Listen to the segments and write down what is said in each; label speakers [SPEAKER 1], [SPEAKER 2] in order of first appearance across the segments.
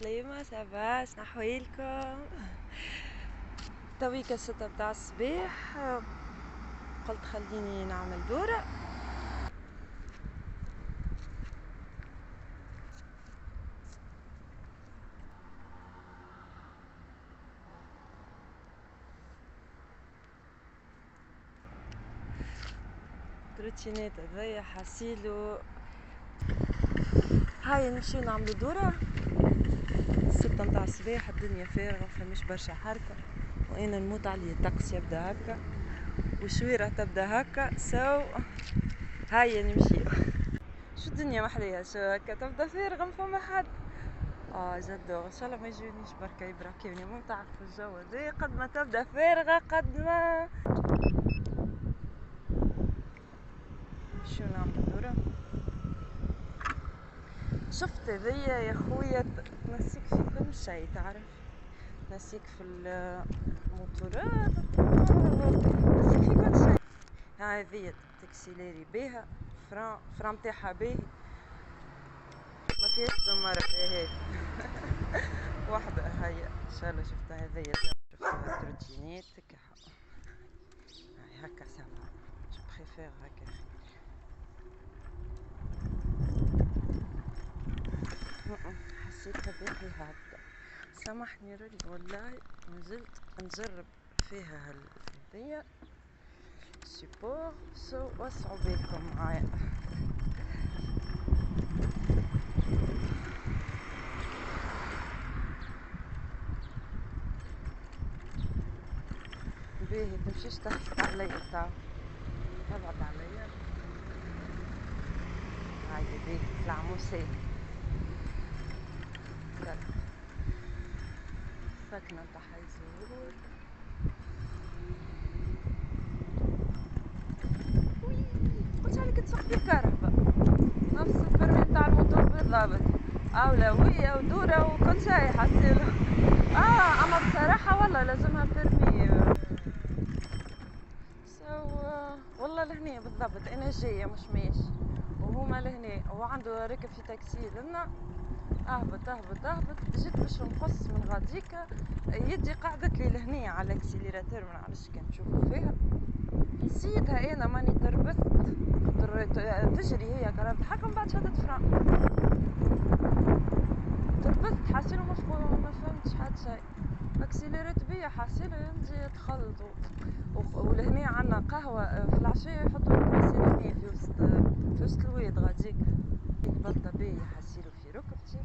[SPEAKER 1] سليمة سافا شنو حوالكم؟ تويكا 6 متاع الصباح. قلت خليني نعمل دورة. تروتينات هذيا حاسيلو. هاي نمشيو نعملو دورة 6 متاع الصباح، الدنيا فارغة فمش برشا حركة، وانا نموت عليه. الطقس يبدا هكا والشويرة تبدا هكا هاي نمشيو. شو الدنيا محليها، شو هكا تبدا فارغة ما فما حد. جدو ان شاء الله ما يجونيش بركة يبراكيوني. مو تعرفوا الجو هذا، قد ما تبدا فارغة قد ما شو نعمل دورة. شفت هذيا يا خويا تنسيك في كل شيء، تعرف، تنسيك في الموتورات، تنسيك في كل شيء. هذيا تكسيليري بيها، فران متاعها باهي، ما فيهاش زمارة فيها. واحدة هيا ان شاء الله شفتها هذيا، شفتها تروتينات هكا سافا. جو بريفير هكا. حسيتها باهي هكا. سامحني رولي والله مازلت نجرب فيها هالهدية سيبور واسعوا بالكم معايا. باهي تمشيش تهبط عليا، تبعد عليا. هاي باهي طلع موسى ساكنة تحت الزهور. قلت عليك تسوق بالكهرباء، نفس البرميل تاع الموتور بالضبط، أولوية ودورة وكل شيء حسيله. أما بصراحة والله لازمها برمي. والله لهنا بالضبط أنا جاية مش ماشي، وهما لهنا هو عنده راكب في تاكسي لنا. اهبط جيت باش نقص من غاديكا، يدي قعدت لي لهنا على الاكسيليراتور، ما نعرفش كان نشوفوا فيها. نسيتها انا ماني تربست، تجري هي كرهت تحكم بعد شدت فران، تربست حاسيلو مشغول ما فهمتش حتى شيء. اكسيليريت بيا حاسيلو ينجي دخلت ولهنا عنا قهوة في العشية يحطوا الكراسي لهنا في وسط الواد غاديك. بلطة بيا حاسيلو في ركبتي.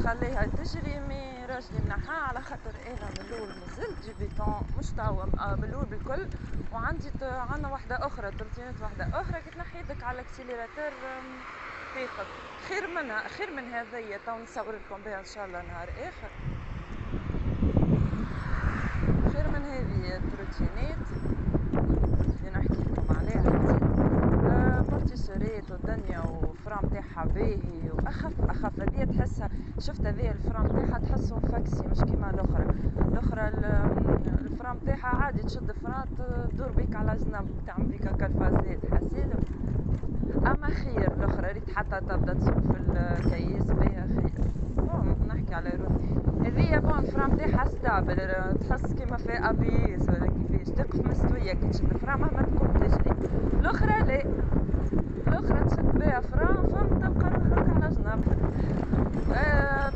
[SPEAKER 1] خليها تجري، مي راجلي منحاها على خاطر انا من الاول نزلت جيبيتون مش توا من الاول بالكل، وعندي عندنا واحده اخرى ترتينات واحده اخرى كي تنحي يدك على الاكسيليراتور تاخذ خير من هذيا. تو نصور لكم بها ان شاء الله نهار اخر، خير من هذه التروتينات اللي نحكي لكم عليها. بارتيسوريت والدنيا وفرام تاعها باهي واخف هذه تحسها. شفت هذه الفرام تاعها تحسه مفكسي مش كيما الاخرى الفرام تاعها عادي تشد فرات تدور بيك على جنب تعمل بيك كالفازات حسيلو. اما خير الاخرى ريت حتى تبدا تسوق في الكيس بها خير. نحكي على روحي هذه فرام تاعها ستابل، تحس كيما في ابيس ولا كيفاش تقف مستويه كي تشد فرام مهما تكون تجري. الاخرى لا، الاخرى تشد بها فرام تبقى روحك على جنب.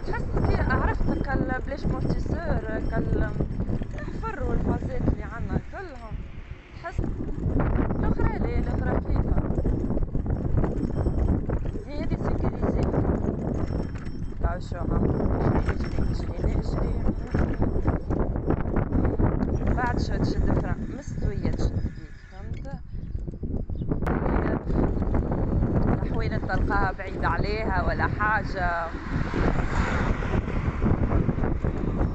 [SPEAKER 1] تحس كي عرفت بلاش مورتيسور الحفر والفازات اللي عنا كلهم تحس. الاخرى لا، الاخرى خفيفه. هذه سيكوريزي تاع شو نجري بعد شو تشد فرام مستويه تشد بيك، فهمت. الحوينة تلقاها بعيد عليها ولا حاجة،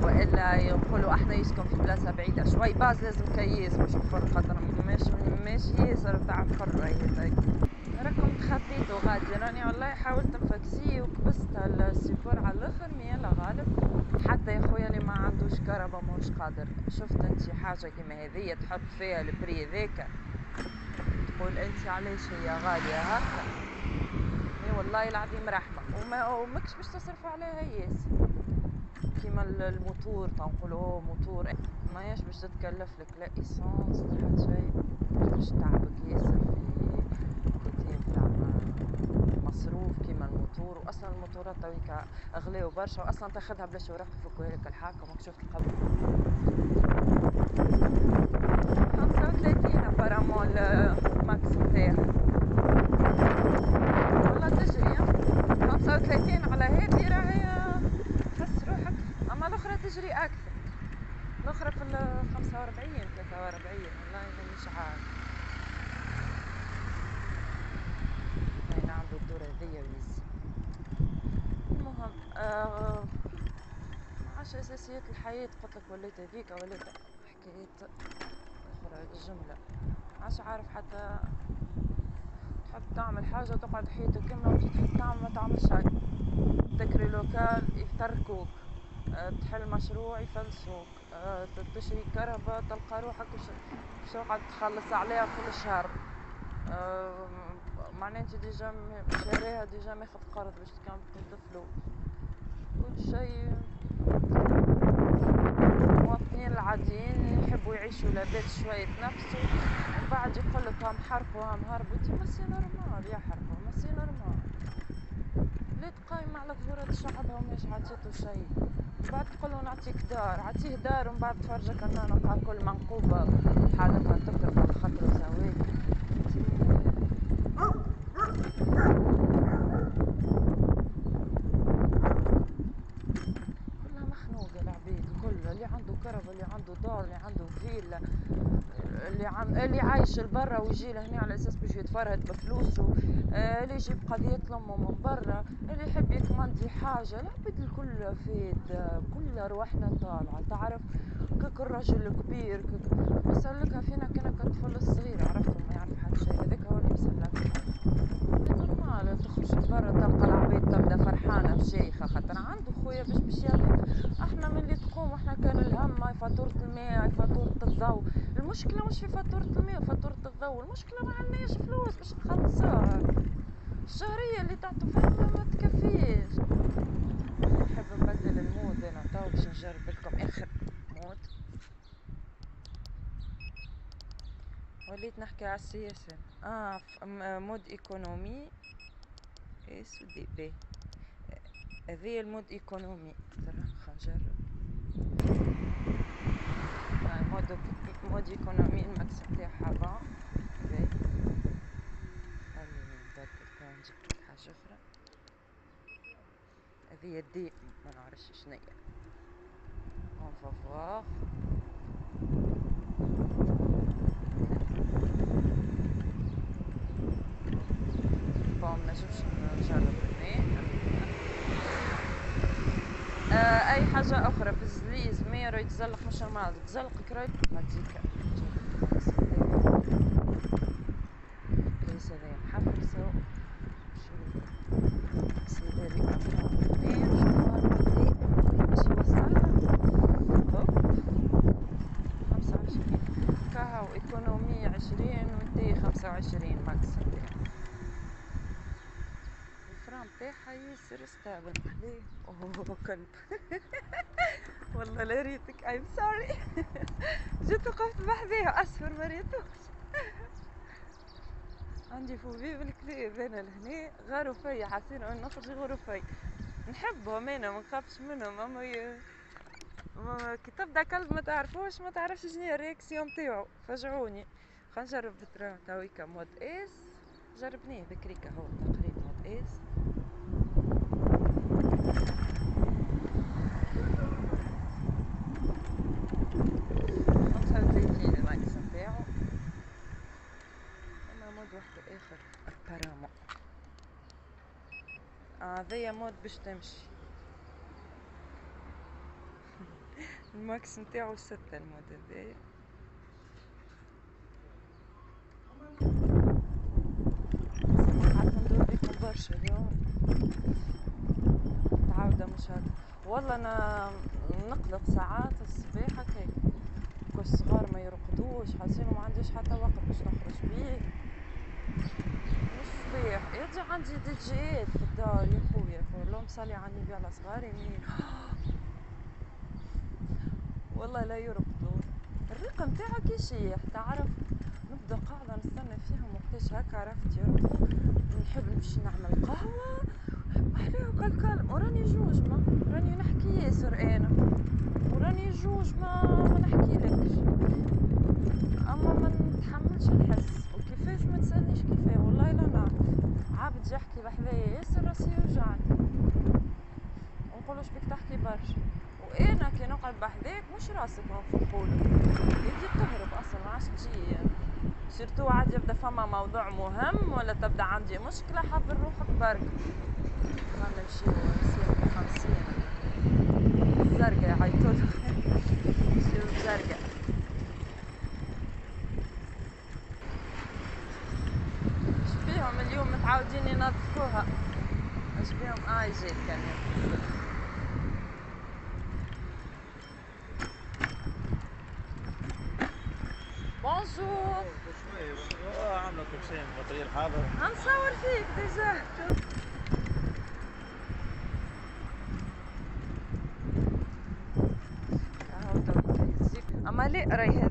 [SPEAKER 1] والا يقولوا احنا يسكن في بلاصه بعيده شوي باز لازم كيس باش يفر خاطر مش ياسر تاع فرة هي. راكم تخبيتوا غادي، راني والله حاولت نفكسيه وكبست السيفور على الاخر مي الله غالب. حتى يا خويا اللي ما عندوش كهرباء ماهوش قادر. شفت انت حاجه كيما هذيا تحط فيها البري ذاك تقول انت علاش هي غاليه هكا؟ اي والله العظيم رحمه وماكش باش تصرف عليها ياسر كيما الموتور تنقولوا موتور ماهيش باش تتكلف لك لا ايسونس لا حتى شيء باش تعبك ياسر في كوتي نتاع مصروف كيما الموتور. واصلا الموتورات تويكا غلاو برشا واصلا تاخذها بلاش يوقفك وهلك الحاكم راك شفت قبل 35 ابارامون الماكس نتاعها والله تجري 35 على هذه راهي تحس روحك. اما الاخرى تجري اكثر، الاخرى في 45 43 والله مانيش عارف. هنا عنده الدورة هذيا ويزي. المهم معاش اساسيات الحياة قلتلك وليت هذيك وليت حكاية اخرى الجملة معاش عارف حتى تحب تعمل حاجة تقعد حياتك كاملة وتجي تحب تعمل ما تعمل شيء. تكري لوكال يفتركوك، تحل مشروع يفلسوك، تشري كهرباء تلقى روحك باش تقعد تخلص عليها كل شهر. معناه انت ديجا شاريها ديجا ماخذ قرض باش تكمل الفلوس كل شيء. المواطنين العاديين يحبوا يعيشوا لاباس شوية نفسه ومن بعد يقولك هم حرقوا هم هربوا. انت ماشي نورمال يحرقوا ماشي نورمال. ليه تقايم على ثورة شعبها وماش عطيتو شيء؟ بعد تقولوا نعطيك دار عطيه دار ومن بعد تفرجك انها نلقى كل منقوبة حالتها تكرف على خاطر زواج. كلها مخنوقة العبيد كلها، اللي عنده كرب اللي عنده دار اللي عنده فيلا اللي عايش لبرا ويجي لهنا على اساس باش يتفرهد بفلوسه، اللي يجيب قضية لامه من برا، اللي يحب يكمندي حاجة. العبيد الكل فايدة كلها روحنا طالعة تعرف كيك الرجل الكبير يسلكها فينا كنا كطفل الصغير عرفتوا ما يعرف حد شيء هذاك هو اللي يسلكها. نورمال تخرج برا تلقى العبيد تبدا فرحانة بشيخة خاطر عنده خويا باش ياكل. احنا من اللي تقوم احنا كان الهم هاي فاتورة الماء هاي فاتورة الضوء. المشكلة مش في فاتورة الماء وفاتورة الضوء، المشكلة ما عندناش فلوس باش نخلصوها. الشهرية اللي تعطوا فيها ما تكفيش. نحب نبدل المود انا تو باش نجرب لكم اخر مود. وليت نحكي على السياسة مود ايكونومي اس ودي بي. هذه المود ايكونومي خلينا نجرب. مود ايكونومي الماكس نتاعها 20 باهي. خليني نبدل تو نجيب لك حاجة اخرى. هذه دي ما نعرفش شنيا اون فافوار. بون منجمش نجرب الماء. اي حاجة اخرى بزليز ماء راه يتزلق مش نورمال تزلقك راهي ماديكا. كيس هذايا محفرسو سيداري أمين شوفار بطيء باش يوصلها هوب 25 كهو ايكونومي 20 وانتي 25 ماكس نتاعها. الفران نتاعها ياسر ستابل عليه. اوه كلب والله لا ريتك ايم سوري جيت وقفت بحذاها اصفر ما ريتوش. عندي فوبي بالكلاب انا لهنا غاروا فيا حاسين انه نخرج يغوروا فيا. نحبهم انا ما نخافش منهم اما كي تبدا كلب ما تعرفوش ما تعرفش شنو هي الرياكسيون نتاعو فجعوني. خلينا نجرب تويكا مود اس جربناه بكريكا هو تقريبا مود اس. الماكس نتاعو اما مود واحد اخر ابارامون هذيا مود باش تمشي. الماكس نتاعو 6 المود هذايا. قعدت ندور بيكم برشا اليوم، متعودة مش هكا والله. انا نقلق ساعات الصباح هكاك، كل الصغار ما يرقدوش، حاسين ما عنديش حتى وقت باش نخرج بيه. مش صباح يجي عندي ديجيات في الدار يا خويا، والله مصلي على النبي على صغاري مين والله لا يرقدوا. الريق متاعك يشيح تعرف، نبدا قاعدة نستنى فيهم وقتاش هكا عرفت يرقدوا. نحب نمشي نعمل قهوة أحلاه وكالكال، وراني جوجمة، راني نحكي ياسر أنا، وراني جوجمة نحكيلكش، أما ما نتحملش الحس. وكيفاش ما تسألنيش كيفاه، والله لا نعرف. عابد يحكي بحذايا ياسر راسي يوجعني، ونقولوش بيك تحكي برشا. وانا كي نقعد بحذاك مش راسك ننفخولك، يدي تهرب اصلا ما عادش تجي. سيرتو عاد يبدا فما موضوع مهم ولا تبدا عندي مشكله، حضر روحك برك. خلينا نمشيو نسيو 50 الزرقاء يعيطولو. نمشيو الزرقاء. اش بيهم اليوم متعودين ينظفوها؟ اش بيهم؟ جيت كان بونجور.
[SPEAKER 2] عاملة كل شيء ماتريال حاضر.
[SPEAKER 1] هنصور فيك ديجا. اما لا راهي